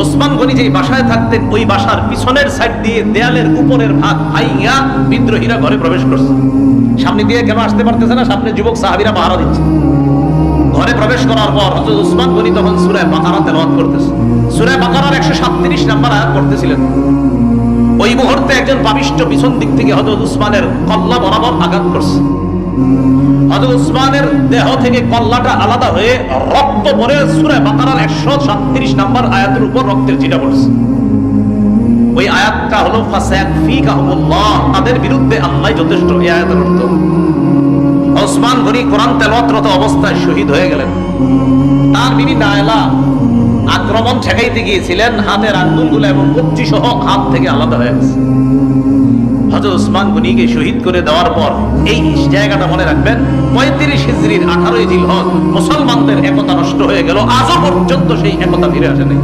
ওসমান গনি যে বাসায় থাকতেন ওই বাসার পিছনের সাইড দিয়ে দেয়ালের উপরের ভাগ ভাইয়া বিদ্রোহীরা ঘরে প্রবেশ করছে। সামনে দিয়ে কেন আসতে পারতেছে না, সামনে যুবক সাহাবীরা পাহারা দিচ্ছে। ঘরে প্রবেশ করার পর হযরত ওসমান গনি তখন সূরা বাকারা তেলাওয়াত করতেছে। সূরা বাকারার 137 নম্বর আয়াত পড়তেছিলেন। ওই মুহূর্তে একজন পাপিষ্ঠ পিছন দিক থেকে হযরত ওসমানের কল্লা বরাবর আঘাত করছে। হযরত ওসমানের দেহ থেকে কল্লাটা আলাদা হয়ে রক্ত পড়ে সূরা বাকারার 137 নম্বর আয়াতের উপর রক্তের ছিটা পড়ছে। ওই আয়াতটা হলো ফাসায়াকফিকাহুমুল্লাহ, তাদের বিরুদ্ধে আল্লাহ যথেষ্ট। এই আয়াতের অর্থ ওসমান গনি কোরআন তেলাওয়াতরত অবস্থায় শহীদ হয়ে গেলেন। তার বিবি নায়লা আক্রমণ ঠেকাইতে গিয়েছিলেন, হাতের আঙ্গুলগুলো এবং কবজি সহ হাত থেকে আলাদা হয়ে গেছে। হযরত ওসমান গনিকে শহীদ করে দেওয়ার পর এই জায়গাটা মনে রাখবেন, 35 হিজরির 18 জিলহজ মুসলমানদের একতা নষ্ট হয়ে গেল, আজও পর্যন্ত সেই একতা ফিরে আসেনি।